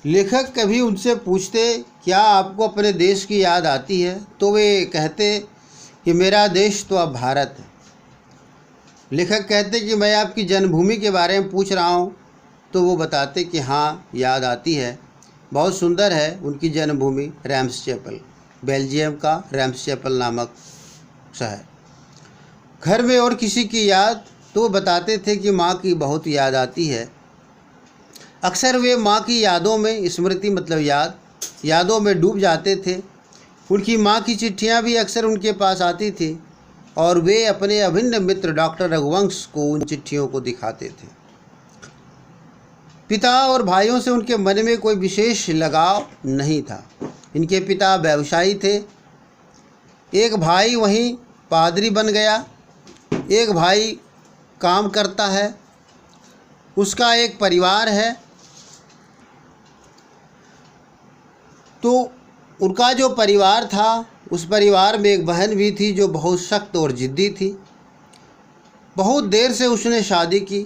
लेखक कभी उनसे पूछते क्या आपको अपने देश की याद आती है, तो वे कहते कि मेरा देश तो अब भारत है। लेखक कहते कि मैं आपकी जन्मभूमि के बारे में पूछ रहा हूँ, तो वो बताते कि हाँ याद आती है, बहुत सुंदर है उनकी जन्मभूमि रैम्सचैपल, बेल्जियम का रैम्सचैपल नामक शहर। घर में और किसी की याद, तो वो बताते थे कि माँ की बहुत याद आती है। अक्सर वे माँ की यादों में, स्मृति मतलब यादों में डूब जाते थे। उनकी माँ की चिट्ठियाँ भी अक्सर उनके पास आती थी और वे अपने अभिन्न मित्र डॉक्टर रघुवंश को उन चिट्ठियों को दिखाते थे। पिता और भाइयों से उनके मन में कोई विशेष लगाव नहीं था। इनके पिता व्यवसायी थे। एक भाई वहीं पादरी बन गया, एक भाई काम करता है, उसका एक परिवार है। तो उनका जो परिवार था, उस परिवार में एक बहन भी थी जो बहुत सख्त और ज़िद्दी थी। बहुत देर से उसने शादी की।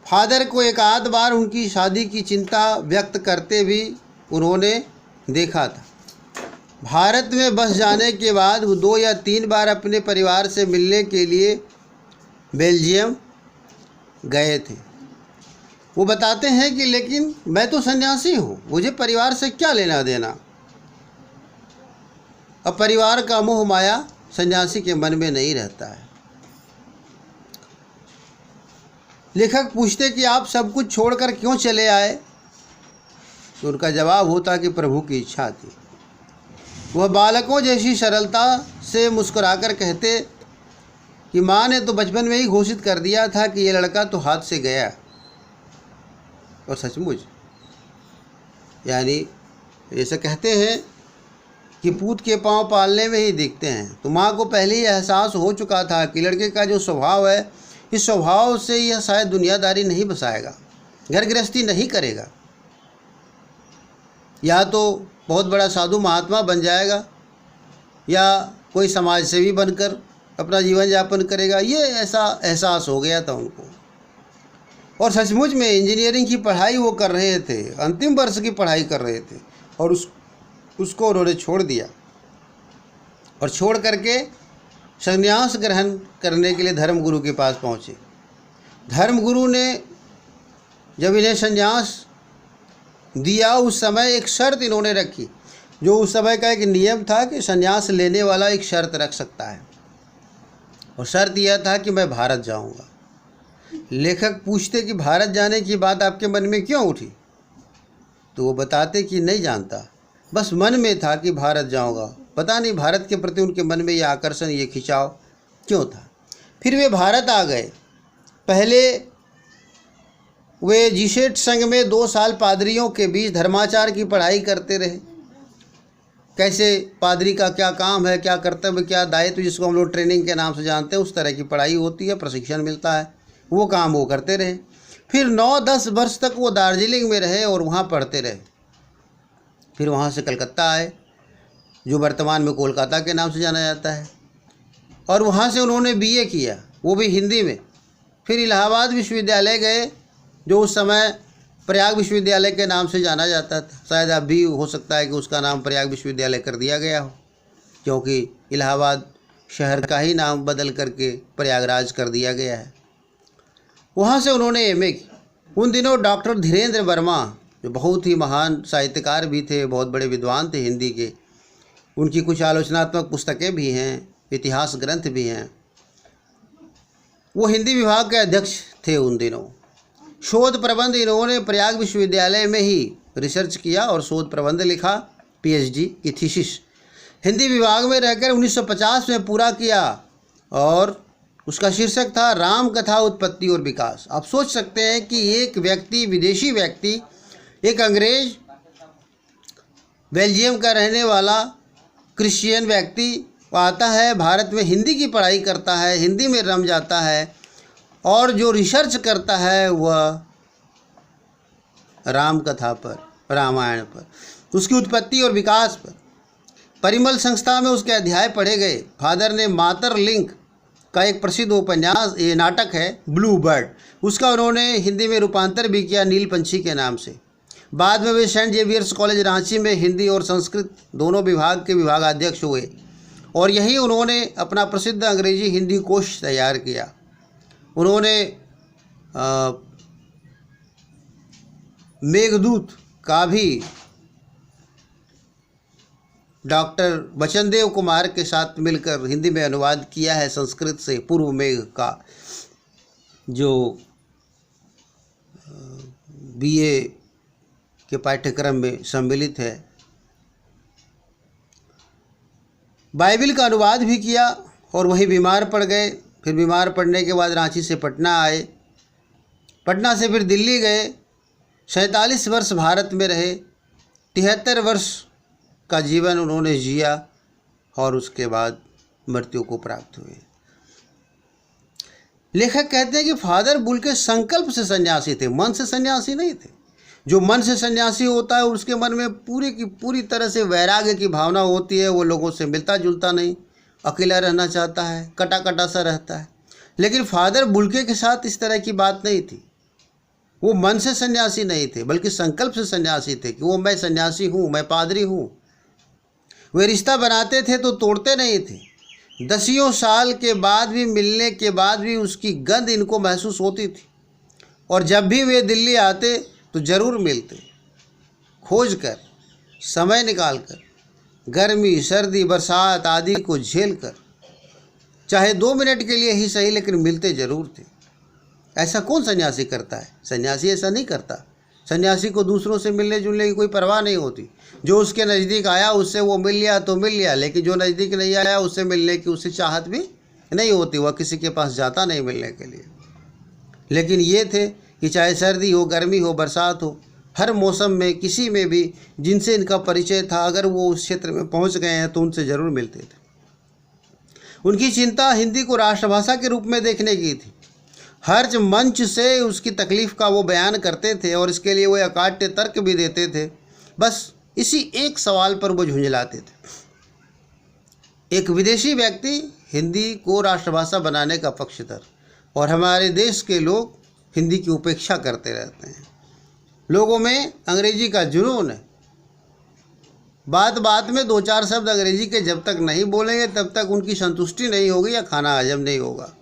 फादर को एक आध बार उनकी शादी की चिंता व्यक्त करते भी उन्होंने देखा था। भारत में बस जाने के बाद वो 2 या 3 बार अपने परिवार से मिलने के लिए बेल्जियम गए थे। वो बताते हैं कि लेकिन मैं तो सन्यासी हूँ, मुझे परिवार से क्या लेना देना। अब परिवार का मोह माया सन्यासी के मन में नहीं रहता है। लेखक पूछते कि आप सब कुछ छोड़कर क्यों चले आए, तो उनका जवाब होता कि प्रभु की इच्छा थी। वह बालकों जैसी सरलता से मुस्कुराकर कहते कि माँ ने तो बचपन में ही घोषित कर दिया था कि ये लड़का तो हाथ से गया। और सचमुच, यानी ऐसे कहते हैं कि पूत के पांव पालने में ही दिखते हैं। तो माँ को पहले ही एहसास हो चुका था कि लड़के का जो स्वभाव है, इस स्वभाव से यह शायद दुनियादारी नहीं बसाएगा, घर गृहस्थी नहीं करेगा, या तो बहुत बड़ा साधु महात्मा बन जाएगा या कोई समाज सेवी बनकर अपना जीवन यापन करेगा। ये ऐसा एहसास हो गया था उनको। और सचमुच में इंजीनियरिंग की पढ़ाई वो कर रहे थे, अंतिम वर्ष की पढ़ाई कर रहे थे, और उसको उन्होंने छोड़ दिया और छोड़ करके संन्यास ग्रहण करने के लिए धर्मगुरु के पास पहुँचे। धर्मगुरु ने जब इन्हें संन्यास दिया, उस समय एक शर्त इन्होंने रखी, जो उस समय का एक नियम था कि संन्यास लेने वाला एक शर्त रख सकता है, और शर्त यह था कि मैं भारत जाऊंगा। लेखक पूछते कि भारत जाने की बात आपके मन में क्यों उठी, तो वो बताते कि नहीं जानता, बस मन में था कि भारत जाऊंगा। पता नहीं भारत के प्रति उनके मन में ये आकर्षण, ये खिंचाव क्यों था। फिर वे भारत आ गए। पहले वे जीसेट संघ में 2 साल पादरियों के बीच धर्माचार की पढ़ाई करते रहे। कैसे पादरी का क्या काम है, क्या कर्तव्य, क्या दायित्व, जिसको हम लोग ट्रेनिंग के नाम से जानते हैं, उस तरह की पढ़ाई होती है, प्रशिक्षण मिलता है, वो काम वो करते रहे। फिर 9-10 वर्ष तक वो दार्जिलिंग में रहे और वहाँ पढ़ते रहे। फिर वहाँ से कलकत्ता आए, जो वर्तमान में कोलकाता के नाम से जाना जाता है, और वहाँ से उन्होंने बीए किया, वो भी हिंदी में। फिर इलाहाबाद विश्वविद्यालय गए, जो उस समय प्रयाग विश्वविद्यालय के नाम से जाना जाता था। शायद अब भी हो सकता है कि उसका नाम प्रयाग विश्वविद्यालय कर दिया गया हो, क्योंकि इलाहाबाद शहर का ही नाम बदल करके प्रयागराज कर दिया गया है। वहाँ से उन्होंने एमए की। उन दिनों डॉक्टर धीरेन्द्र वर्मा, जो बहुत ही महान साहित्यकार भी थे, बहुत बड़े विद्वान थे हिंदी के, उनकी कुछ आलोचनात्मक पुस्तकें भी हैं, इतिहास ग्रंथ भी हैं, वो हिंदी विभाग के अध्यक्ष थे उन दिनों। शोध प्रबंध इन्होंने प्रयाग विश्वविद्यालय में ही रिसर्च किया और शोध प्रबंध लिखा, पीएचडी की थीसिस हिंदी विभाग में रहकर 1950 में पूरा किया, और उसका शीर्षक था राम कथा उत्पत्ति और विकास। आप सोच सकते हैं कि एक व्यक्ति, विदेशी व्यक्ति, एक अंग्रेज, बेल्जियम का रहने वाला क्रिश्चियन व्यक्ति आता है, भारत में हिंदी की पढ़ाई करता है, हिंदी में रम जाता है, और जो रिसर्च करता है वह राम कथा पर, रामायण पर, उसकी उत्पत्ति और विकास पर। परिमल संस्था में उसके अध्याय पढ़े गए। फादर ने मातर लिंक का एक प्रसिद्ध उपन्यास, ये नाटक है ब्लू बर्ड, उसका उन्होंने हिंदी में रूपांतर भी किया नील पंछी के नाम से। बाद में वे सेंट जेवियर्स कॉलेज रांची में हिंदी और संस्कृत दोनों विभाग के विभागाध्यक्ष हुए और यही उन्होंने अपना प्रसिद्ध अंग्रेजी हिंदी कोश तैयार किया। उन्होंने मेघदूत का भी डॉक्टर बचनदेव कुमार के साथ मिलकर हिंदी में अनुवाद किया है संस्कृत से पूर्व मेघ का, जो बीए के पाठ्यक्रम में सम्मिलित है। बाइबिल का अनुवाद भी किया और वही बीमार पड़ गए। फिर बीमार पड़ने के बाद रांची से पटना आए, पटना से फिर दिल्ली गए। 47 वर्ष भारत में रहे, 73 वर्ष का जीवन उन्होंने जिया और उसके बाद मृत्यु को प्राप्त हुए। लेखक कहते हैं कि फादर बुल्के संकल्प से सन्यासी थे, मन से सन्यासी नहीं थे। जो मन से सन्यासी होता है उसके मन में पूरी की पूरी तरह से वैराग्य की भावना होती है। वो लोगों से मिलता जुलता नहीं, अकेला रहना चाहता है, कटा कटा सा रहता है। लेकिन फादर बुल्के के साथ इस तरह की बात नहीं थी। वो मन से सन्यासी नहीं थे बल्कि संकल्प से सन्यासी थे कि वो मैं सन्यासी हूँ, मैं पादरी हूँ। वे रिश्ता बनाते थे तो तोड़ते नहीं थे। 10 साल के बाद भी, मिलने के बाद भी उसकी गंध इनको महसूस होती थी और जब भी वे दिल्ली आते तो ज़रूर मिलते, खोज कर, समय निकाल कर, गर्मी सर्दी बरसात आदि को झेल कर, चाहे 2 मिनट के लिए ही सही, लेकिन मिलते ज़रूर थे। ऐसा कौन सन्यासी करता है? सन्यासी ऐसा नहीं करता। सन्यासी को दूसरों से मिलने जुलने की कोई परवाह नहीं होती। जो उसके नज़दीक आया उससे वो मिल लिया तो मिल लिया, लेकिन जो नज़दीक नहीं आया उससे मिलने की उससे चाहत भी नहीं होती। वह किसी के पास जाता नहीं मिलने के लिए। लेकिन ये थे कि चाहे सर्दी हो, गर्मी हो, बरसात हो, हर मौसम में किसी में भी जिनसे इनका परिचय था, अगर वो उस क्षेत्र में पहुंच गए हैं तो उनसे ज़रूर मिलते थे। उनकी चिंता हिंदी को राष्ट्रभाषा के रूप में देखने की थी। हर मंच से उसकी तकलीफ़ का वो बयान करते थे और इसके लिए वो अकाट्य तर्क भी देते थे। बस इसी एक सवाल पर वो झुंझलाते थे। एक विदेशी व्यक्ति हिंदी को राष्ट्रभाषा बनाने का पक्षधर और हमारे देश के लोग हिंदी की उपेक्षा करते रहते हैं। लोगों में अंग्रेजी का जुनून है। बात बात में 2-4 शब्द अंग्रेजी के जब तक नहीं बोलेंगे तब तक उनकी संतुष्टि नहीं होगी या खाना हजम नहीं होगा।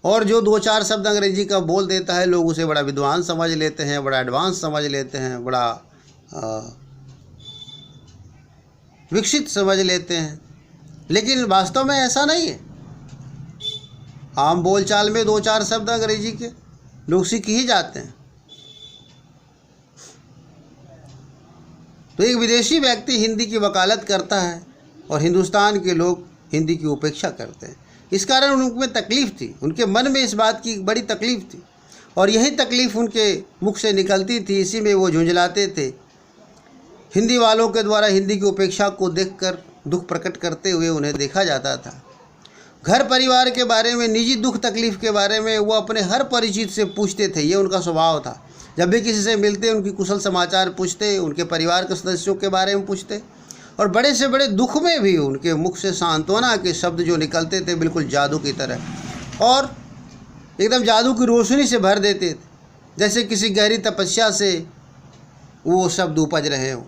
और जो 2-4 शब्द अंग्रेजी का बोल देता है, लोग उसे बड़ा विद्वान समझ लेते हैं, बड़ा एडवांस समझ लेते हैं, बड़ा विकसित समझ लेते हैं। लेकिन वास्तव में ऐसा नहीं है। आम बोलचाल में 2-4 शब्द अंग्रेजी के लोग सीख ही जाते हैं। तो एक विदेशी व्यक्ति हिंदी की वकालत करता है और हिंदुस्तान के लोग हिंदी की उपेक्षा करते हैं। इस कारण उनमें तकलीफ़ थी, उनके मन में इस बात की बड़ी तकलीफ़ थी और यही तकलीफ़ उनके मुख से निकलती थी। इसी में वो झुंझलाते थे। हिंदी वालों के द्वारा हिंदी की उपेक्षा को देखकर दुख प्रकट करते हुए उन्हें देखा जाता था। घर परिवार के बारे में, निजी दुख तकलीफ़ के बारे में वो अपने हर परिचित से पूछते थे। ये उनका स्वभाव था। जब भी किसी से मिलते उनकी कुशल समाचार पूछते, उनके परिवार के सदस्यों के बारे में पूछते और बड़े से बड़े दुख में भी उनके मुख से सांत्वना के शब्द जो निकलते थे बिल्कुल जादू की तरह और एकदम जादू की रोशनी से भर देते थे, जैसे किसी गहरी तपस्या से वो शब्द उपज रहे हों।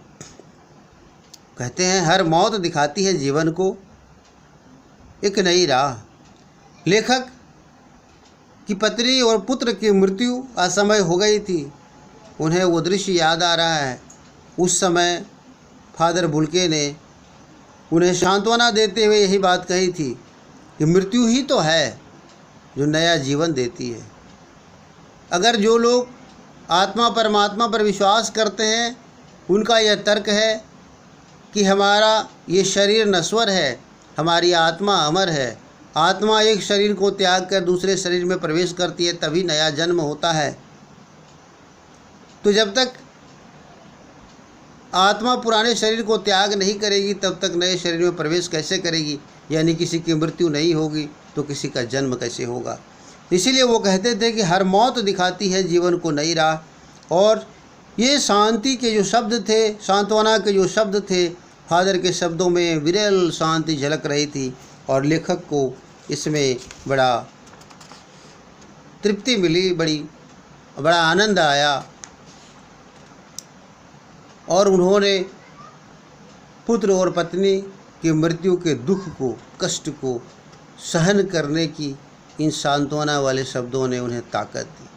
कहते हैं हर मौत दिखाती है जीवन को एक नई राह। लेखक की पत्नी और पुत्र की मृत्यु असमय हो गई थी। उन्हें वो दृश्य याद आ रहा है। उस समय फादर बुल्के ने उन्हें सांत्वना देते हुए यही बात कही थी कि मृत्यु ही तो है जो नया जीवन देती है। अगर जो लोग आत्मा परमात्मा पर विश्वास करते हैं, उनका यह तर्क है कि हमारा ये शरीर नश्वर है, हमारी आत्मा अमर है। आत्मा एक शरीर को त्याग कर दूसरे शरीर में प्रवेश करती है, तभी नया जन्म होता है। तो जब तक आत्मा पुराने शरीर को त्याग नहीं करेगी तब तक नए शरीर में प्रवेश कैसे करेगी? यानी किसी की मृत्यु नहीं होगी तो किसी का जन्म कैसे होगा? इसीलिए वो कहते थे कि हर मौत दिखाती है जीवन को नई राह। और ये शांति के जो शब्द थे, सांत्वना के जो शब्द थे, फादर के शब्दों में विरल शांति झलक रही थी और लेखक को इसमें बड़ा तृप्ति मिली, बड़ा आनंद आया। और उन्होंने पुत्र और पत्नी की मृत्यु के दुख को, कष्ट को सहन करने की इन सांत्वना वाले शब्दों ने उन्हें ताकत दी।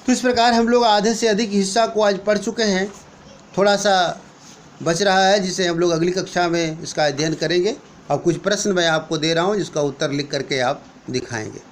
तो इस प्रकार हम लोग आधे से अधिक हिस्सा को आज पढ़ चुके हैं। थोड़ा सा बच रहा है जिसे हम लोग अगली कक्षा में इसका अध्ययन करेंगे। और कुछ प्रश्न मैं आपको दे रहा हूँ जिसका उत्तर लिख करके आप दिखाएंगे।